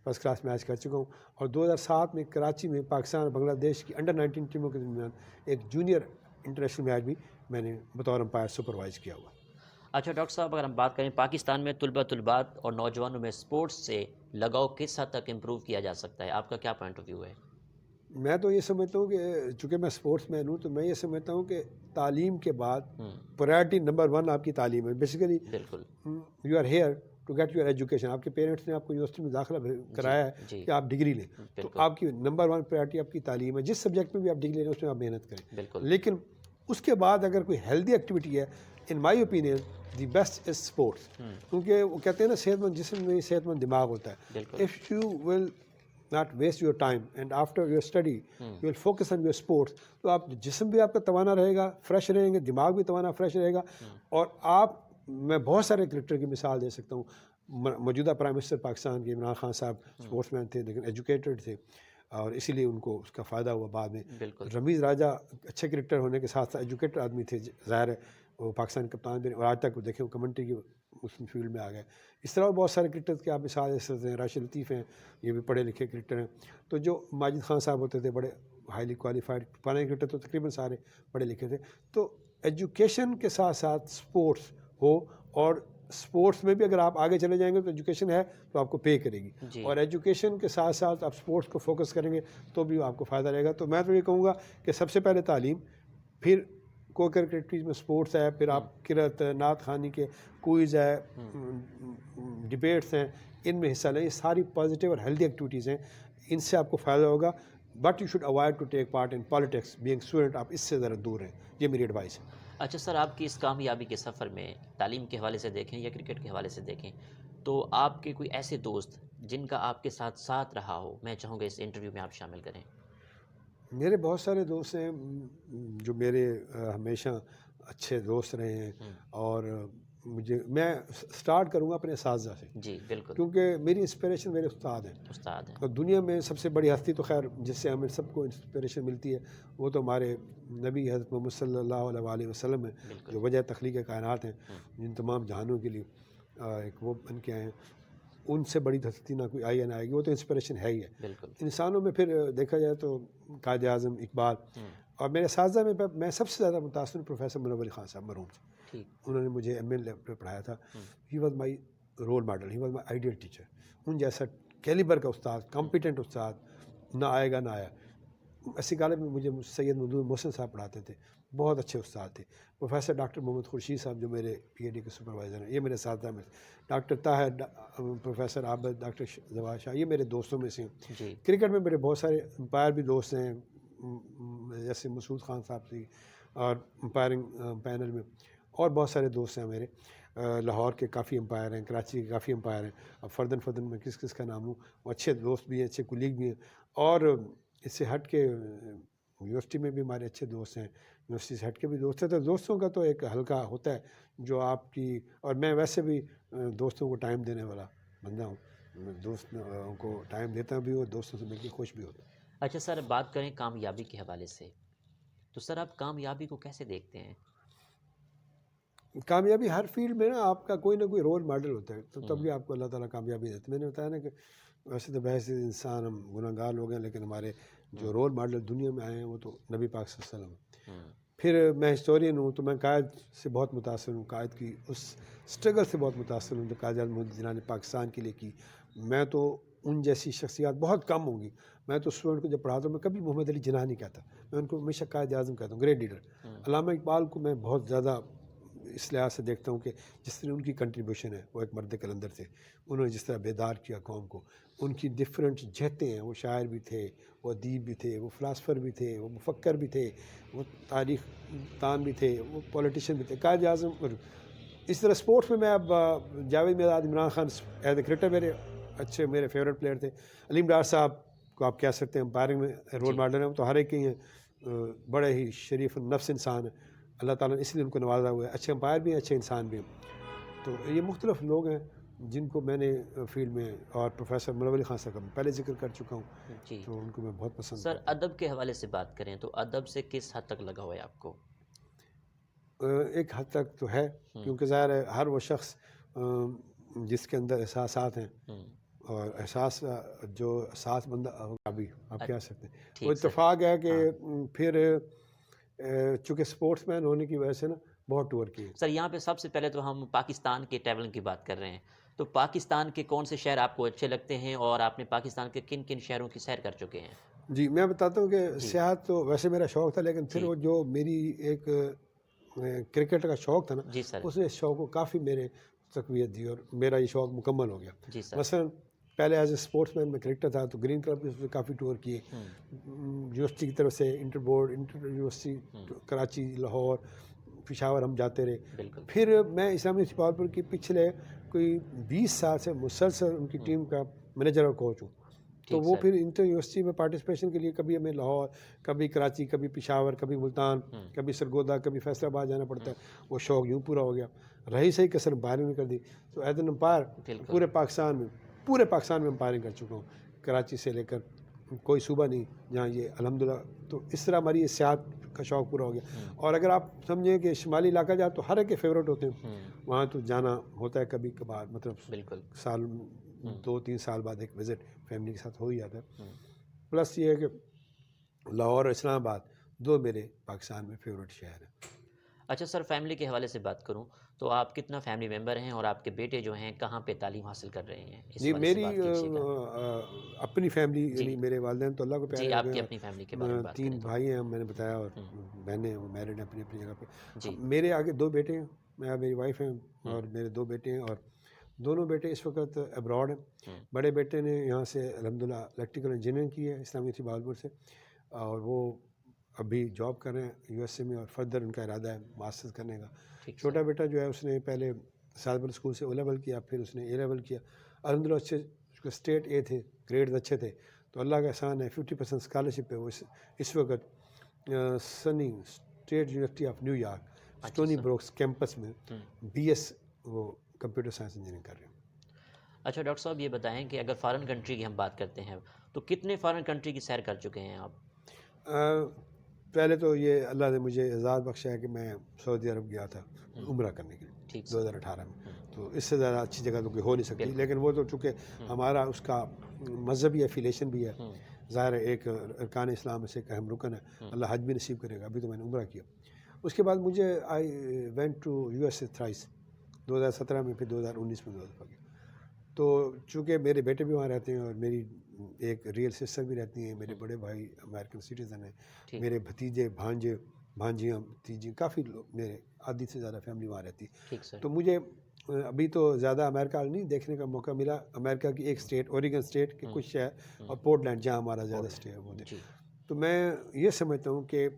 فرسٹ کلاس میچ کر چکا ہوں. اور 2007 میں کراچی میں پاکستان اور بنگلہ دیش کی انڈر 19 ٹیموں کے درمیان ایک جونیئر انٹرنیشنل میچ بھی میں نے بطور امپائر سپروائز کیا ہوا. اچھا ڈاکٹر صاحب, اگر ہم بات کریں پاکستان میں طلبات اور نوجوانوں میں اسپورٹس سے لگاؤ کس حد تک امپروو کیا جا سکتا ہے, آپ کا کیا پوائنٹ آف ویو ہے؟ میں تو یہ سمجھتا ہوں کہ چونکہ میں اسپورٹس مین ہوں, تو میں یہ سمجھتا ہوں کہ تعلیم کے بعد پرائرٹی نمبر 1 آپ کی تعلیم ہے. بیسیکلی بالکل. You are here to get your education. آپ کے پیرنٹس نے آپ کو یونیورسٹی میں داخلہ کرایا ہے کہ آپ ڈگری لیں, تو آپ کی نمبر 1 پرائرٹی آپ کی تعلیم ہے. جس سبجیکٹ میں بھی آپ ڈگری لیں اس میں آپ محنت کریں. لیکن اس کے بعد اگر کوئی ہیلدی ایکٹیویٹی ہے, in my opinion the best is sports. کیونکہ وہ کہتے ہیں نا صحت مند جسم میں صحت مند دماغ ہوتا ہے. If you will not waste your time and after your study you will focus on your sports, تو آپ جسم بھی آپ کا توانا رہے گا, فریش رہیں گے, دماغ بھی توانا فریش رہے گا. اور آپ, میں بہت سارے کرکٹر کی مثال دے سکتا ہوں. موجودہ پرائم منسٹر پاکستان کے عمران خان صاحب اسپورٹس مین تھے لیکن ایجوکیٹڈ تھے, اور اسی لیے ان کو اس کا فائدہ ہوا بعد میں. رمیز راجہ اچھے کرکٹر ہونے کے ساتھ ساتھ ایجوکیٹڈ آدمی تھے, ظاہر ہے وہ پاکستان کپتان بھی, اور آج تک وہ دیکھیں وہ کمنٹری کی اس فیلڈ میں آ گئے. اس طرح بہت سارے کرکٹرز کے آپ مثال دے سکتے ہیں. راشد لطیف ہیں, یہ بھی پڑھے لکھے کرکٹر ہیں. تو جو ماجد خان صاحب ہوتے تھے, بڑے ہائیلی کوالیفائڈ پرانے کرکٹر, تو تقریباً سارے پڑھے لکھے تھے. تو ایجوکیشن کے ساتھ ساتھ اسپورٹس ہو, اور اسپورٹس میں بھی اگر آپ آگے چلے جائیں گے تو ایجوکیشن ہے تو آپ کو پے کرے گی, اور ایجوکیشن کے ساتھ ساتھ آپ اسپورٹس کو فوکس کریں گے تو بھی آپ کو فائدہ رہے گا. تو میں تو یہ کہوں گا کہ سب سے پہلے تعلیم, پھر کو کرکٹریز میں اسپورٹس ہے, پھر آپ قرأت, نعت خوانی کے کوئز ہے, ڈبیٹس ہیں, ان میں حصہ لیں. یہ ساری پازیٹیو اور ہیلدی ایکٹیویٹیز ہیں, ان سے آپ کو فائدہ ہوگا. But you should avoid to take part in politics. Being student آپ اس سے ذرا دور رہیں, یہ میری ایڈوائس ہے. اچھا سر, آپ کی اس کامیابی کے سفر میں تعلیم کے حوالے سے دیکھیں یا کرکٹ کے حوالے سے دیکھیں, تو آپ کے کوئی ایسے دوست جن کا آپ کے ساتھ رہا ہو, میں چاہوں گا اس انٹرویو میں آپ شامل کریں. میرے بہت سارے دوست ہیں جو میرے ہمیشہ اچھے دوست رہے ہیں, اور میں سٹارٹ کروں گا اپنے اساتذہ سے. جی بالکل. کیونکہ میری انسپریشن میرے استاد ہیں. اور دنیا میں سب سے بڑی ہستی تو خیر جس سے ہمیں سب کو انسپریشن ملتی ہے وہ تو ہمارے نبی حضرت محمد صلی اللہ علیہ وسلم ہیں, جو وجہ تخلیق کائنات ہیں, جن تمام جہانوں کے لیے ایک وہ بن کے آئے ہیں. ان سے بڑی ہستی نہ کوئی آئی یا نہ آئے گی, وہ تو انسپریشن ہے ہی ہے. انسانوں میں پھر دیکھا جائے تو قائد اعظم اقبال, اور میرے اساتذہ میں سب سے زیادہ متاثر پروفیسر منور علی خان صاحب مرحوم سے. انہوں نے مجھے ایم اے لیول پہ پڑھایا تھا. He was my role model, he was my ideal teacher. ان جیسا کیلیبر کا استاد, کمپیٹنٹ استاد نہ آئے گا نہ آیا. ایسی کالج میں مجھے سید ممدوح محسن صاحب پڑھاتے تھے، بہت اچھے استاد تھے. پروفیسر ڈاکٹر محمد خورشید صاحب جو میرے پی ایچ ڈی کے سپروائزر ہیں، یہ میرے اساتذہ میں. ڈاکٹر طاہر، پروفیسر عابد، ڈاکٹر زواد شاہ، یہ میرے دوستوں میں سے ہیں. جی کرکٹ میں میرے بہت سارے امپائر بھی دوست ہیں، جیسے مسعود خان صاحب تھی، اور امپائرنگ پینل میں اور بہت سارے دوست ہیں میرے. لاہور کے کافی امپائر ہیں، کراچی کے کافی امپائر ہیں. اب فردن میں کس کا نام لوں، وہ اچھے دوست بھی ہیں، اچھے کولیگ بھی ہیں. اور اس سے ہٹ کے یونیورسٹی میں بھی ہمارے اچھے دوست ہیں، یونیورسٹی سے ہٹ کے بھی دوست ہیں. تو دوستوں کا تو ایک حلقہ ہوتا ہے جو آپ کی، اور میں ویسے بھی دوستوں کو ٹائم دینے والا بندہ ہوں. میں دوستوں کو ٹائم دیتا بھی ہوں، دوستوں سے مل کے خوش بھی ہوتا ہوں. اچھا سر، بات کریں کامیابی کے حوالے سے، تو سر آپ کامیابی کو کیسے دیکھتے ہیں؟ کامیابی ہر فیلڈ میں نا آپ کا کوئی نہ کوئی رول ماڈل ہوتا ہے، تو تب بھی آپ کو اللہ تعالیٰ کامیابی دیتے. میں نے بتایا نا کہ ویسے تو بحث انسان ہم گناہ گار لوگ ہیں، لیکن ہمارے جو رول ماڈل دنیا میں آئے ہیں وہ تو نبی پاک صلی اللہ علیہ وسلم ہیں. پھر میں ہسٹورین ہوں، تو میں قائد سے بہت متاثر ہوں، قائد کی اس اسٹرگل سے بہت متاثر ہوں جو قائد اعظم محمد جناح نے پاکستان کے لیے کی. میں تو ان جیسی شخصیات بہت کم ہوں گی. میں تو اسٹوڈنٹ کو جب پڑھاتا ہوں میں کبھی محمد علی جناح نہیں کہتا، میں ان کو ہمیشہ قائد اعظم کہتا ہوں، گریٹ لیڈر. علامہ اقبال کو میں بہت زیادہ اس لحاظ سے دیکھتا ہوں کہ جس طرح ان کی کنٹریبیوشن ہے، وہ ایک مرد کلندر تھے، انہوں نے جس طرح بیدار کیا قوم کو. ان کی ڈفرینٹ جہتیں ہیں، وہ شاعر بھی تھے، وہ ادیب بھی تھے، وہ فلاسفر بھی تھے، وہ مفکر بھی تھے، وہ تاریخ دان بھی تھے، وہ پولیٹیشین بھی تھے، قائد اعظم. اور اس طرح اسپورٹس میں اب Javed Miandad, Imran Khan as a cricketer میرے اچھے، میرے فیوریٹ پلیئر تھے. علیم ڈار صاحب کو آپ کہہ سکتے ہیں امپائرنگ میں رول ماڈل ہیں، وہ تو ہر ایک ہی ہیں، بڑے ہی شریف النفس انسان ہیں. اللہ تعالیٰ نے اس لیے ان کو نوازا ہوا ہے. اچھے امپائر بھی ہیں، اچھے انسان بھی ہیں. تو یہ مختلف لوگ ہیں جن کو میں نے فیلڈ میں، اور پروفیسر منور علی خان صاحب کا میں پہلے ذکر کر چکا ہوں، جی تو ان کو میں بہت پسند سر، کرتا ہوں. ادب کے حوالے سے بات کریں تو ادب سے کس حد تک لگا ہوا ہے آپ کو؟ ایک حد تک تو ہے، کیونکہ ظاہر ہے ہر وہ شخص جس کے اندر احساسات ہیں، اور احساس جو احساس بندہ ابھی آپ کہہ سکتے ہیں، وہ ٹھیک سر. اتفاق ہے کہ پھر چونکہ اسپورٹس مین ہونے کی وجہ سے نا بہت ٹور کیے. سر یہاں پہ سب سے پہلے تو ہم پاکستان کے ٹریولنگ کی بات کر رہے ہیں، تو پاکستان کے کون سے شہر آپ کو اچھے لگتے ہیں، اور آپ نے پاکستان کے کن کن شہروں کی سیر کر چکے ہیں؟ جی میں بتاتا ہوں کہ سیاحت تو ویسے میرا شوق تھا، لیکن پھر وہ جو میری ایک کرکٹ کا شوق تھا نا، جی سر. اس نے اس شوق کو کافی میرے تقویت دی، اور میرا یہ شوق مکمل ہو گیا. جی سر. مثلاً پہلے ایز اے اسپورٹس مین میں کرکٹر تھا، تو گرین کلب اس میں کافی ٹور کیے، یونیورسٹی کی طرف سے inter board, inter university, Karachi, Lahore, Peshawar ہم جاتے رہے. بالکل. پھر میں اسلامی پاور کی پچھلے کوئی 20 سال سے مسلسل ان کی ٹیم کا مینیجر اور کوچ ہوں. تو وہ پھر انٹر یونیورسٹی میں پارٹیسپیشن کے لیے کبھی ہمیں لاہور، کبھی کراچی، کبھی پشاور، کبھی ملتان، کبھی سرگودا، کبھی فیصل آباد جانا پڑتا ہے. وہ شوق یوں پورا ہو گیا. رہی صحیح کسر امپائرنگ میں کر دی، تو ایز این امپائر پورے پاکستان میں امپائرنگ کر چکا ہوں، کراچی سے لے کر کوئی صوبہ نہیں جہاں یہ الحمدللہ. تو اس طرح ہماری یہ سیاحت کا شوق پورا ہو گیا. اور اگر آپ سمجھیں کہ شمالی علاقہ جاؤ تو ہر ایک کے فیوریٹ ہوتے ہیں، وہاں تو جانا ہوتا ہے کبھی کبھار، مطلب بالکل سال 2-3 سال بعد ایک وزٹ فیملی کے ساتھ ہو ہی جاتا ہے. پلس یہ ہے کہ لاہور اور اسلام آباد دو میرے پاکستان میں فیوریٹ شہر ہیں. اچھا سر، فیملی کے حوالے سے بات کروں تو آپ کتنا فیملی ممبر ہیں، اور آپ کے بیٹے جو ہیں کہاں پہ تعلیم حاصل کر رہے ہیں؟ اس جی حوالے سے میری بات کیجیے گا. اپنی فیملی، یعنی میرے والدین تو اللہ کو پیارے جی، ہو آپ گئے کی ہیں، اپنی فیملی کے بارے میں اور بات 3 کریں تو. بھائی ہیں میں نے بتایا، اور بہنیں ہیں، وہ میرڈ ہیں اپنی اپنی جگہ پہ. جی. میرے آگے 2 بیٹے ہیں، میری وائف ہیں، اور میرے 2 بیٹے ہیں، اور دونوں بیٹے اس وقت ابراڈ ہیں. بڑے بیٹے نے یہاں سے الحمدللہ الیکٹریکل انجینئرنگ کی ہے اسلامی یونیورسٹی بہاولپور سے، اور وہ ابھی جاب کر رہے ہیں یو ایس اے میں، اور فردر ان کا ارادہ ہے ماسٹرز کرنے کا. چھوٹا بیٹا جو ہے اس نے پہلے سعد اسکول سے او لیول کیا، پھر اس نے اے لیول کیا. الحمدللہ اچھے اسٹیٹ اے تھے، گریڈز اچھے تھے، تو اللہ کا احسان ہے 50% اسکالرشپ ہے. وہ اس وقت SUNY state university of New York Stony Brooks campus میں BS وہ کمپیوٹر سائنس انجینئرنگ کر رہے ہیں. اچھا ڈاکٹر صاحب، یہ بتائیں کہ اگر فارن کنٹری کی ہم بات کرتے ہیں تو کتنے فارن کنٹری کی سیر کر چکے ہیں آپ؟ پہلے تو یہ اللہ نے مجھے اعزاز بخشا ہے کہ میں سعودی عرب گیا تھا عمرہ کرنے کے لیے 2018 میں. تو اس سے زیادہ اچھی جگہ تو کوئی ہو نہیں سکتی، لیکن وہ تو چونکہ ہمارا اس کا مذہبی افیلیشن بھی ہے، ظاہر ہے ایک ارکان اسلام میں سے ایک اہم رکن ہے. اللہ حج بھی نصیب کرے گا. ابھی تو میں نے عمرہ کیا. اس کے بعد مجھے I went to USA thrice, 2017 میں، پھر 2019 میں 2 دفعہ گیا. تو چونکہ میرے بیٹے بھی وہاں رہتے ہیں، اور میری ایک ریئل سسٹر بھی رہتی ہیں، میرے بڑے بھائی امریکن سٹیزن ہیں، ٹھیک میرے بھتیجے بھانجے بھانجیاں بھتیجے کافی لوگ، میرے آدھی سے زیادہ فیملی وہاں رہتی ہے۔ ٹھیک سر، تو مجھے ابھی تو زیادہ امریکہ نہیں دیکھنے کا موقع ملا، امریکہ کی ایک اسٹیٹ اوریگن اسٹیٹ کے کچھ شہر اور پورٹلینڈ جہاں ہمارا زیادہ اسٹے ہے وہ دے۔ جی تو میں یہ سمجھتا ہوں کہ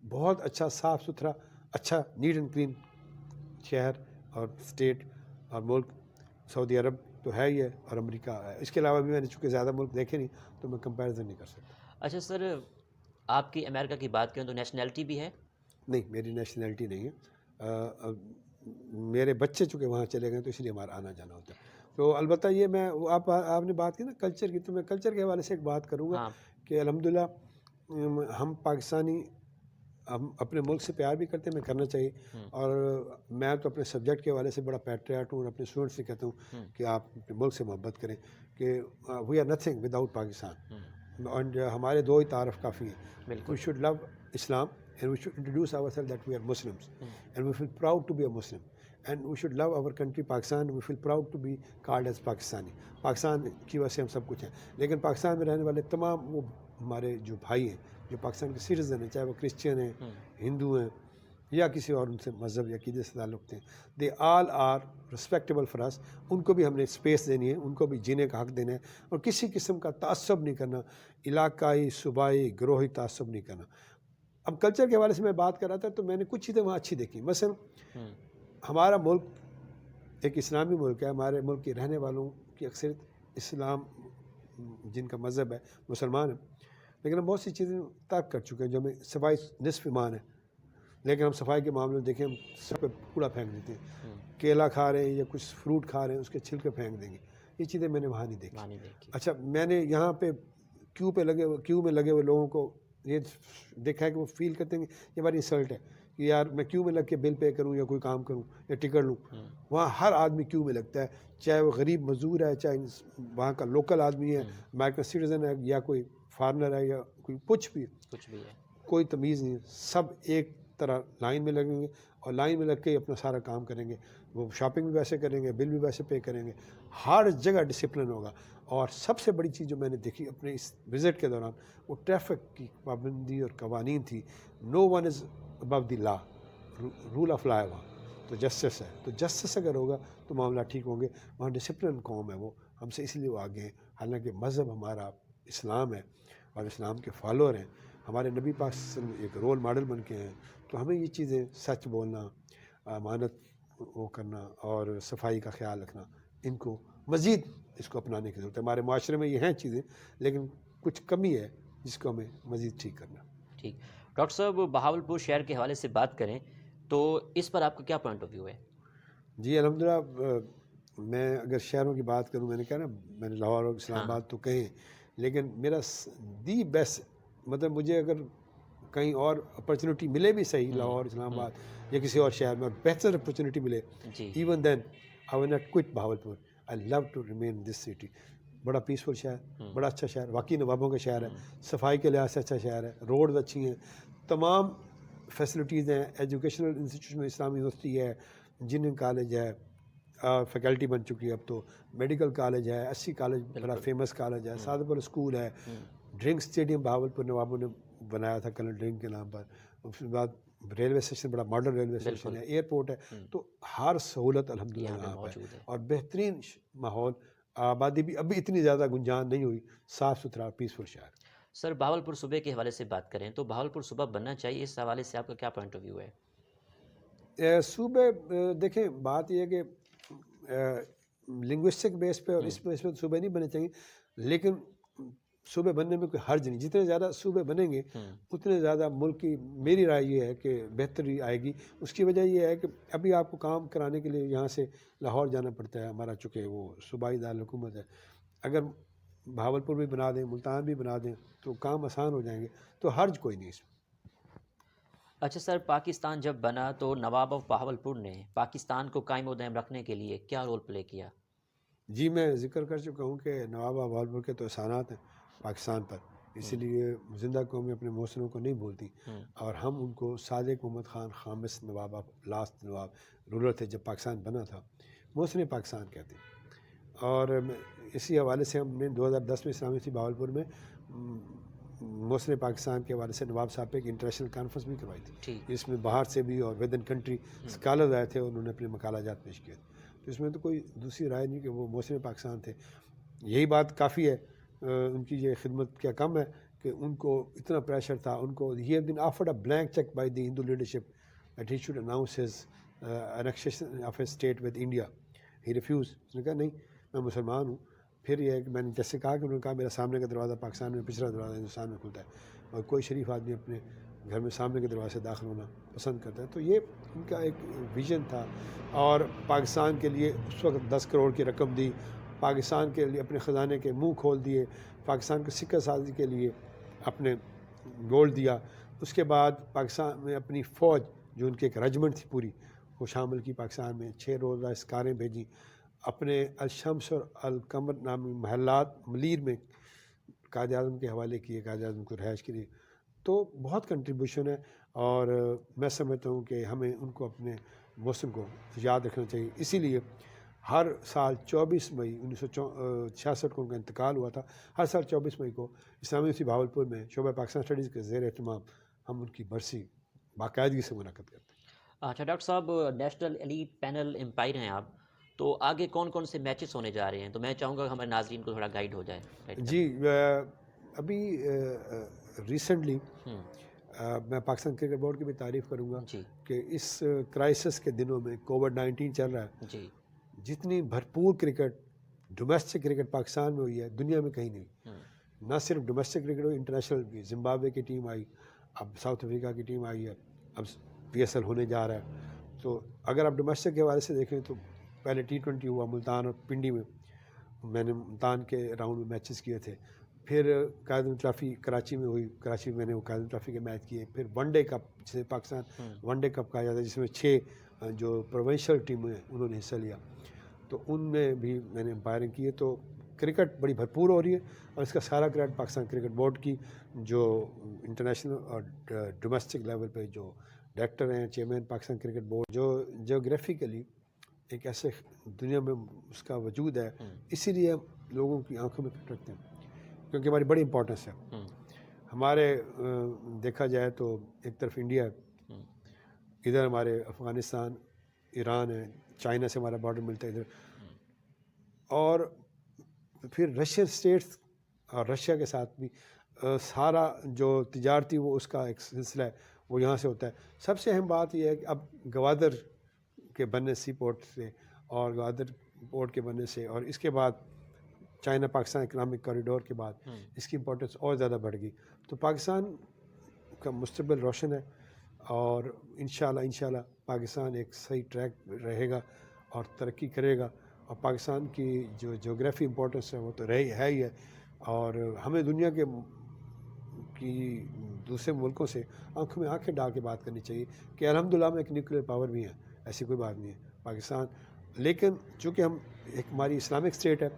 بہت اچھا صاف ستھرا اچھا نیٹ اینڈ کلین شہر اور اسٹیٹ اور ملک سعودی عرب تو ہے ہی ہے، اور امریکہ ہے۔ اس کے علاوہ بھی میں نے چونکہ زیادہ ملک دیکھے نہیں تو میں کمپیریزن نہیں کر سکتا۔ اچھا سر، آپ کی امریکہ کی بات کریں تو نیشنلٹی بھی ہے؟ نہیں، میری نیشنلٹی نہیں ہے، میرے بچے چونکہ وہاں چلے گئے تو اس لیے ہمارا آنا جانا ہوتا ہے۔ تو البتہ یہ میں آپ نے بات کی نا کلچر کی، تو میں کلچر کے حوالے سے ایک بات کروں گا ہاں کہ الحمدللہ ہم پاکستانی ہم اپنے ملک سے پیار بھی کرتے ہیں، میں کرنا چاہیے، اور میں تو اپنے سبجیکٹ کے حوالے سے بڑا پیٹریاٹ ہوں اور اپنے اسٹوڈنٹ سے کہتا ہوں کہ آپ اپنے ملک سے محبت کریں، کہ we are nothing without Pakistan, اور ہمارے دو ہی تعارف کافی ہیں۔ بالکل، we should love Islam and we should introduce ourselves that we are Muslims and we feel proud to be a Muslim, and we should love our country Pakistan, we feel proud to be called as Pakistani۔ Pakistan کی وجہ سے ہم سب کچھ ہیں، لیکن پاکستان میں رہنے والے تمام وہ ہمارے جو بھائی ہیں جو پاکستان کے سٹیزن ہیں، چاہے وہ کرسچین ہیں، ہندو ہیں یا کسی اور ان سے مذہب یا عقیدے سے تعلق ہیں، دے آل آر رسپیکٹیبل فار اس۔ ان کو بھی ہم نے اسپیس دینی ہے، ان کو بھی جینے کا حق دینا ہے، اور کسی قسم کا تعصب نہیں کرنا، علاقائی صوبائی گروہی تعصب نہیں کرنا۔ اب کلچر کے حوالے سے میں بات کر رہا تھا تو میں نے کچھ چیزیں وہاں اچھی دیکھی، مثلا ہمارا ملک ایک اسلامی ملک ہے، ہمارے ملک کے رہنے والوں کی اکثریت اسلام جن کا مذہب ہے مسلمان ہیں، لیکن ہم بہت سی چیزیں ترک کر چکے ہیں جو ہمیں صفائی نصف ایمان ہے، لیکن ہم صفائی کے معاملے میں دیکھیں ہم سب پہ کوڑا پھینک دیتے ہیں، کیلا کھا رہے ہیں یا کچھ فروٹ کھا رہے ہیں اس کے چھلکے پھینک دیں گے، یہ چیزیں میں نے وہاں نہیں دیکھی۔ معنی دیکھی، اچھا، میں نے یہاں پہ کیو میں لگے ہوئے لوگوں کو یہ دیکھا ہے کہ وہ فیل کرتے ہیں کہ یہ ہماری انسلٹ ہے کہ یار میں کیو میں لگ کے بل پے کروں یا کوئی کام کروں یا ٹکٹ لوں۔ وہاں ہر آدمی کیو میں لگتا ہے، چاہے وہ غریب مزدور ہے، چاہے وہاں کا لوکل آدمی ہے، امریکن سٹیزن ہے، یا کوئی فارنر ہے، یا کوئی کچھ بھی ہے، کوئی تمیز نہیں، سب ایک طرح لائن میں لگیں گے اور لائن میں لگ کے ہی اپنا سارا کام کریں گے، وہ شاپنگ بھی ویسے کریں گے، بل بھی ویسے پے کریں گے، ہر جگہ ڈسپلن ہوگا۔ اور سب سے بڑی چیز جو میں نے دیکھی اپنے اس وزٹ کے دوران وہ ٹریفک کی پابندی اور قوانین تھی۔ No one is above the law, rule of law ہے وہاں، تو جسٹس ہے، تو جسٹس اگر ہوگا تو معاملہ ٹھیک ہوں گے۔ وہاں ڈسپلن قوم ہے، وہ ہم سے اس لیے وہ آگے ہیں، حالانکہ مذہب ہمارا اسلام ہے اور اسلام کے فالوور ہیں، ہمارے نبی پاک صلی اللہ علیہ وسلم ایک رول ماڈل بن کے ہیں، تو ہمیں یہ چیزیں سچ بولنا، امانت وہ کرنا اور صفائی کا خیال رکھنا، ان کو مزید اس کو اپنانے کی ضرورت ہے۔ ہمارے معاشرے میں یہ ہیں چیزیں، لیکن کچھ کمی ہے جس کو ہمیں مزید ٹھیک کرنا۔ ٹھیک ڈاکٹر صاحب، بہاولپور شہر کے حوالے سے بات کریں تو اس پر آپ کا کیا پوائنٹ آف ویو ہے؟ جی الحمدللہ، میں اگر شہروں کی بات کروں، میں نے کہا نا میں نے لاہور اور اسلام آباد تو کہیں، لیکن میرا دی بیسٹ مطلب مجھے اگر کہیں اور اپرچونیٹی ملے بھی صحیح لاہور اسلام آباد یا کسی اور شہر میں، اور بہتر اپرچونیٹی ملے، جی، even then I will not quit Bahawalpur, I love to remain this city. بڑا پیسفل شہر، بڑا اچھا شہر، واقعی نوابوں کا شہر ہے، صفائی کے لحاظ سے اچھا شہر ہے، روڈز اچھی ہیں، تمام فیسلٹیز ہیں، ایجوکیشنل انسٹیٹیوشن میں اسلامی یونیورسٹی ہے، انجینئرنگ کالج ہے، فیکلٹی بن چکی ہے اب تو، میڈیکل کالج ہے، ایس سی کالج بڑا فیمس کالج ہے، سعادت اسکول ہے، ڈرنک اسٹیڈیم بہاولپور نوابوں نے بنایا تھا کلر ڈرنک کے نام پر، اس کے بعد ریلوے اسٹیشن بڑا ماڈرن ریلوے اسٹیشن ہے، ایئرپورٹ ہے، تو ہر سہولت الحمدللہ یہاں پہ موجود ہے۔ اور بہترین ماحول، آبادی بھی ابھی اتنی زیادہ گنجان نہیں ہوئی، صاف ستھرا پیسفل شہر۔ سر، بہاولپور صوبے کے حوالے سے بات کریں تو بہاولپور صوبہ بننا چاہیے، اس حوالے سے آپ کا کیا پوائنٹ آف ویو ہے؟ صوبے دیکھیں بات یہ ہے کہ لنگوسٹک بیس پہ اور اس بیس پہ صوبے نہیں بنے چاہیے، لیکن صوبے بننے میں کوئی حرج نہیں، جتنے زیادہ صوبے بنیں گے اتنے زیادہ ملک کی میری رائے یہ ہے کہ بہتری آئے گی۔ اس کی وجہ یہ ہے کہ ابھی آپ کو کام کرانے کے لیے یہاں سے لاہور جانا پڑتا ہے، ہمارا چونکہ وہ صوبائی دارالحکومت ہے، اگر بہاولپور بھی بنا دیں، ملتان بھی بنا دیں تو کام آسان ہو جائیں گے، تو حرج کوئی نہیں اس میں۔ اچھا سر، پاکستان جب بنا تو نواب آف بہاولپور نے پاکستان کو قائم و دائم رکھنے کے لیے کیا رول پلے کیا؟ جی میں ذکر کر چکا ہوں کہ نواب بہاولپور کے تو احسانات ہیں پاکستان پر، اسی لیے زندہ قومی اپنے محسنوں کو نہیں بھولتی، اور ہم ان کو صادق محمد خان خامس نواب، لاسٹ نواب رولر تھے جب پاکستان بنا تھا، محسن پاکستان کہتے ہیں، اور اسی حوالے سے ہم نے 2010 میں اسلامی یونیورسٹی بہاولپور میں محسن پاکستان کے حوالے سے نواب صاحب پہ ایک انٹرنیشنل کانفرنس بھی کروائی تھی، ٹھیک، جس میں باہر سے بھی اور ود ان کنٹری اسکالرز آئے تھے اور انہوں نے اپنے مقالہ جات پیش کیے تھے. تو اس میں تو کوئی دوسری رائے نہیں کہ وہ محسن پاکستان تھے. یہی بات کافی ہے، ان کی یہ خدمت کیا کم ہے کہ ان کو اتنا پریشر تھا. ان کو he have been offered a blank cheque by the Hindu leadership that he should announce his annexation of a state with India. He refuse. اس نے کہا نہیں، میں مسلمان ہوں. پھر یہ ہے کہ میں نے جیسے کہا کہ انہوں نے کہا میرا سامنے کا دروازہ پاکستان میں، پچھلا دروازہ ہندوستان میں کھلتا ہے، اور کوئی شریف آدمی اپنے گھر میں سامنے کے دروازے سے داخل ہونا پسند کرتا ہے. تو یہ ان کا ایک ویژن تھا. اور پاکستان کے لیے اس وقت 10 کروڑ کی رقم دی، پاکستان کے لیے اپنے خزانے کے منہ کھول دیے، پاکستان کو سکہ سازی کے لیے اپنے گولڈ دیا. اس کے بعد پاکستان میں اپنی فوج جو ان کی ایک رجمنٹ تھی پوری وہ شامل کی. پاکستان میں 6 روزہ اسکاریں بھیجی، اپنے الشمس اور القمر نامی محلات ملیر میں قائد اعظم کے حوالے کیے، قائد اعظم کو رہائش کے لیے. تو بہت کنٹریبیوشن ہے، اور میں سمجھتا ہوں کہ ہمیں ان کو اپنے محسن کو یاد رکھنا چاہیے. اسی لیے ہر سال 24 مئی 1966 کو ان کا انتقال ہوا تھا. ہر سال 24 مئی کو اسلامی یونیورسٹی بہاولپور میں شعبہ پاکستان اسٹڈیز کے زیر اہتمام ہم ان کی برسی باقاعدگی سے منعقد کرتے ہیں. اچھا ڈاکٹر صاحب، نیشنل ایلیٹ پینل امپائر ہیں آپ، تو آگے کون کون سے میچز ہونے جا رہے ہیں؟ تو میں چاہوں گا ہمارے ناظرین کو تھوڑا گائیڈ ہو جائے. جی، ابھی ریسنٹلی ہوں، میں پاکستان کرکٹ بورڈ کی بھی تعریف کروں گا جی کہ اس کرائسس کے دنوں میں کووڈ-19 چل رہا ہے، جی، جتنی بھرپور کرکٹ ڈومیسٹک کرکٹ پاکستان میں ہوئی ہے دنیا میں کہیں نہیں. ہوں، نہ صرف ڈومیسٹک کرکٹ ہوئی، انٹرنیشنل بھی. زمبابوے کی ٹیم آئی، اب ساؤتھ افریقہ کی ٹیم آئی ہے، اب PSL ہونے جا رہا ہے. تو اگر آپ ڈومیسٹک کے حوالے سے دیکھیں تو پہلے T20 ہوا ملتان اور پنڈی میں نے ملتان کے راؤنڈ میں میچز کیے تھے. پھر قائد اعظم ٹرافی کراچی میں ہوئی، کراچی میں نے وہ قائد اعظم ٹرافی کے میچ کیے. پھر ون ڈے کپ جسے پاکستان ون ڈے کپ کہا جاتا ہے، جس میں 6 جو پروونشل ٹیمیں ہیں انہوں نے حصہ لیا، تو ان میں بھی میں نے امپائرنگ کی ہے. تو کرکٹ بڑی بھرپور ہو رہی ہے، اور اس کا سارا کریڈٹ پاکستان کرکٹ بورڈ کی، جو انٹرنیشنل اور ڈومیسٹک لیول پہ جو ڈائریکٹر ہیں، چیئرمین پاکستان کرکٹ بورڈ، جو جیوگرافیکلی ایک ایسے دنیا میں اس کا وجود ہے، اسی لیے لوگوں کی آنکھوں میں فٹ رکھتے ہیں کیونکہ ہماری بڑی امپورٹنس ہے. ہمارے دیکھا جائے تو ایک طرف انڈیا ہے، ادھر ہمارے افغانستان، ایران ہے، چائنا سے ہمارا بارڈر ملتا ہے ادھر، اور پھر رشین اسٹیٹس اور رشیا کے ساتھ بھی سارا جو تجارتی وہ اس کا ایک سلسلہ ہے وہ یہاں سے ہوتا ہے. سب سے اہم بات یہ ہے کہ اب گوادر کے بننے سی پورٹ سے اور گوادر پورٹ کے بننے سے، اور اس کے بعد چائنا پاکستان اکنامک کوریڈور کے بعد اس کی امپورٹنس اور زیادہ بڑھ گئی. تو پاکستان کا مستقبل روشن ہے، اور انشاءاللہ پاکستان ایک صحیح ٹریک رہے گا اور ترقی کرے گا. اور پاکستان کی جو جغرافی امپورٹنس ہے وہ تو ہے ہی ہے، اور ہمیں دنیا کے کی دوسرے ملکوں سے آنکھوں میں آنکھیں ڈال کے بات کرنی چاہیے کہ الحمدللہ میں ایک نیوکلیر پاور بھی ہے، ایسی کوئی بات نہیں ہے پاکستان. لیکن چونکہ ہم ایک ہماری اسلامک اسٹیٹ ہے،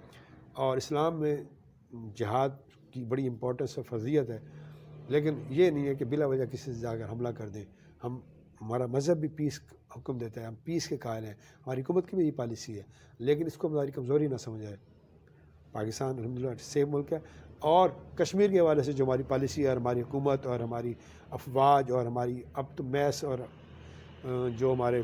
اور اسلام میں جہاد کی بڑی امپورٹنس اور فرضیت ہے، لیکن یہ نہیں ہے کہ بلا وجہ کسی سے جا کر حملہ کر دیں. ہمارا مذہب بھی پیس حکم دیتا ہے، ہم پیس کے قائل ہیں، ہماری حکومت کی بھی یہ پالیسی ہے، لیکن اس کو ہماری کمزوری نہ سمجھ جائے. پاکستان الحمدللہ سیف ملک ہے، اور کشمیر کے حوالے سے جو ہماری پالیسی ہے، اور ہماری حکومت اور ہماری افواج اور ہماری اب تو میس اور جو ہمارے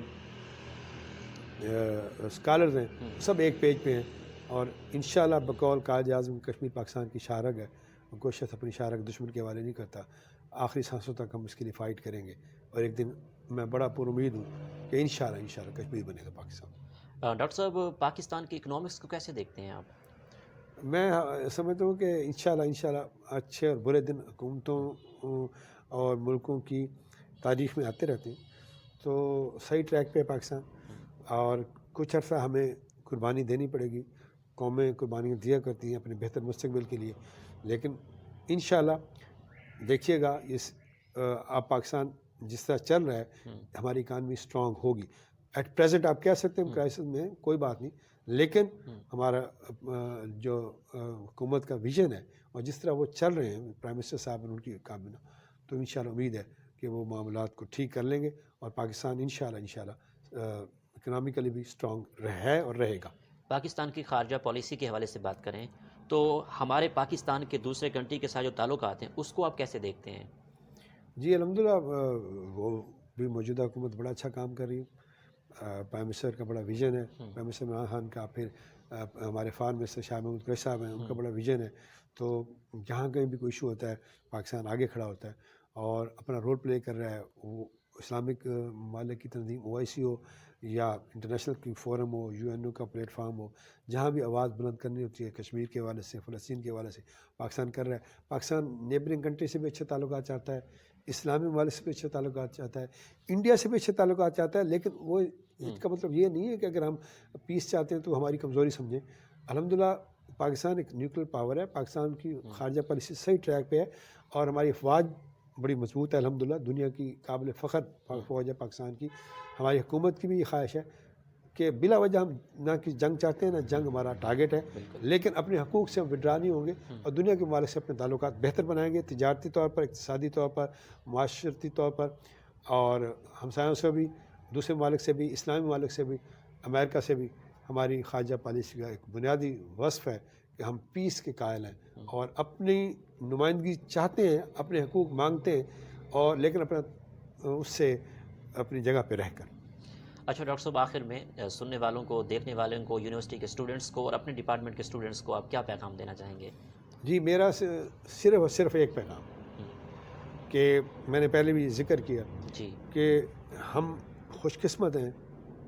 اسکالرز ہیں سب ایک پیج پہ ہیں. اور انشاءاللہ بقول قائد اعظم کشمیر پاکستان کی شارگ ہے، کوئی شخص اپنی شارگ دشمن کے حوالے نہیں کرتا. آخری سانسوں تک ہم اس کے لیے فائٹ کریں گے، اور ایک دن میں بڑا پر امید ہوں کہ انشاءاللہ کشمیر بنے گا پاکستان. ڈاکٹر صاحب، پاکستان کی اکنامکس کو کیسے دیکھتے ہیں آپ؟ میں سمجھتا ہوں کہ انشاءاللہ اچھے اور برے دن حکومتوں اور ملکوں کی تاریخ میں آتے رہتے ہیں. تو صحیح ٹریک پہ پاکستان، اور کچھ عرصہ ہمیں قربانی دینی پڑے گی. قومیں قربانیاں دیا کرتی ہیں اپنے بہتر مستقبل کے لیے، لیکن انشاءاللہ دیکھیے گا اس آپ پاکستان جس طرح چل رہا ہے ہماری اکانومی اسٹرانگ ہوگی. ایٹ پریزنٹ آپ کہہ سکتے ہیں کرائسس میں کوئی بات نہیں، لیکن ہمارا جو حکومت کا ویژن ہے اور جس طرح وہ چل رہے ہیں پرائم منسٹر صاحب اور ان کی کابینہ، تو انشاءاللہ امید ہے کہ وہ معاملات کو ٹھیک کر لیں گے، اور پاکستان انشاءاللہ اکنامکلی بھی اسٹرانگ ہے اور رہے گا. پاکستان کی خارجہ پالیسی کے حوالے سے بات کریں تو ہمارے پاکستان کے دوسرے کنٹری کے ساتھ جو تعلقات ہیں اس کو آپ کیسے دیکھتے ہیں؟ جی الحمدللہ وہ بھی موجودہ حکومت بڑا اچھا کام کر رہی ہے، پرائم منسٹر کا بڑا ویژن ہے، پرائم منسٹر عمران خان کا، پھر ہمارے فارن منسٹر شاہ محمود قریشی صاحب ہیں، ان کا بڑا ویژن ہے. تو جہاں کہیں بھی کوئی ایشو ہوتا ہے پاکستان آگے کھڑا ہوتا ہے اور اپنا رول پلے کر رہا ہے. وہ اسلامک ممالک کی تنظیم OIC ہو یا انٹرنیشنل کی فورم ہو، UN کا پلیٹ فارم ہو، جہاں بھی آواز بلند کرنی ہوتی ہے کشمیر کے حوالے سے، فلسطین کے حوالے سے، پاکستان کر رہا ہے. پاکستان نیبرنگ کنٹری سے بھی اچھے تعلقات چاہتا ہے، اسلامی ممالک سے بھی اچھے تعلقات چاہتا ہے، انڈیا سے بھی اچھے تعلقات چاہتا ہے. لیکن وہ اس کا مطلب یہ نہیں ہے کہ اگر ہم پیس چاہتے ہیں تو ہماری کمزوری سمجھیں. الحمدللہ پاکستان ایک نیوکلیر پاور ہے، پاکستان کی خارجہ پالیسی صحیح ٹریک پہ ہے اور ہماری افواج بڑی مضبوط ہے. الحمدللہ دنیا کی قابل فخر فوج ہے پاکستان کی. ہماری حکومت کی بھی یہ خواہش ہے کہ بلا وجہ ہم نہ کہ جنگ چاہتے ہیں، نہ جنگ ہمارا ٹارگیٹ ہے، لیکن اپنے حقوق سے ہم وڈرا نہیں ہوں گے اور دنیا کے ممالک سے اپنے تعلقات بہتر بنائیں گے، تجارتی طور پر، اقتصادی طور پر، معاشرتی طور پر، اور ہمسایوں سے بھی، دوسرے ممالک سے بھی، اسلامی ممالک سے بھی، امریکہ سے بھی. ہماری خارجہ پالیسی کا ایک بنیادی وصف ہے کہ ہم پیس کے قائل ہیں اور اپنی نمائندگی چاہتے ہیں، اپنے حقوق مانگتے ہیں، اور لیکن اپنا اس سے اپنی جگہ پہ رہ کر. اچھا ڈاکٹر صاحب، آخر میں سننے والوں کو، دیکھنے والوں کو، یونیورسٹی کے اسٹوڈنٹس کو اور اپنے ڈپارٹمنٹ کے اسٹوڈنٹس کو آپ کیا پیغام دینا چاہیں گے؟ جی میرا صرف اور صرف ایک پیغام کہ میں نے پہلے بھی ذکر کیا جی کہ ہم خوش قسمت ہیں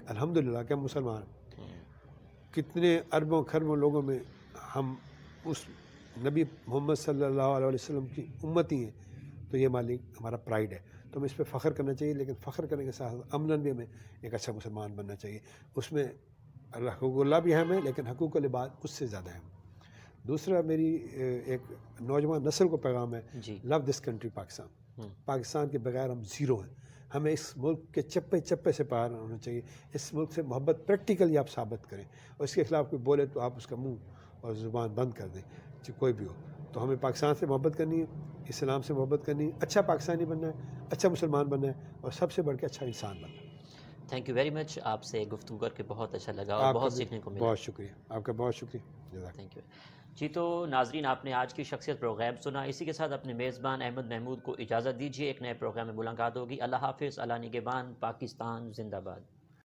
الحمدللہ کہ ہم مسلمان ہیں. کتنے اربوں کھربوں لوگوں میں ہم اس نبی محمد صلی اللہ علیہ وسلم کی امتی ہیں، تو یہ ہمارا پرائیڈ ہے. تو ہمیں اس پہ فخر کرنا چاہیے، لیکن فخر کرنے کے ساتھ عملاً بھی ہمیں ایک اچھا مسلمان بننا چاہیے. اس میں حقوق اللہ بھی اہم ہے، لیکن حقوق العباد اس سے زیادہ اہم. دوسرا میری ایک نوجوان نسل کو پیغام ہے، جی لو دس کنٹری پاکستان. پاکستان کے بغیر ہم زیرو ہیں. ہمیں اس ملک کے چپے چپے سے پار ہونا چاہیے. اس ملک سے محبت پریکٹیکلی آپ ثابت کریں، اور اس کے خلاف کوئی بولے تو آپ اس کا منہ اور زبان بند کر دیں، چاہے کوئی بھی ہو. تو ہمیں پاکستان سے محبت کرنی ہے، اسلام سے محبت کرنی ہے، اچھا پاکستانی بننا ہے، اچھا مسلمان بننا ہے، اور سب سے بڑھ کے اچھا انسان بننا ہے. Thank you very much. آپ سے گفتگو کر کے بہت اچھا لگا اور آپ کا بہت بھی سیکھنے کو ملا. بہت شکریہ، آپ کا بہت شکریہ. جزاک تھینک یو. جی تو ناظرین، آپ نے آج کی شخصیت پروگرام سنا. اسی کے ساتھ اپنے میزبان احمد محمود کو اجازت دیجیے. ایک نئے پروگرام میں ملاقات ہوگی. اللہ حافظ. اللہ نگہبان. پاکستان زندہ باد.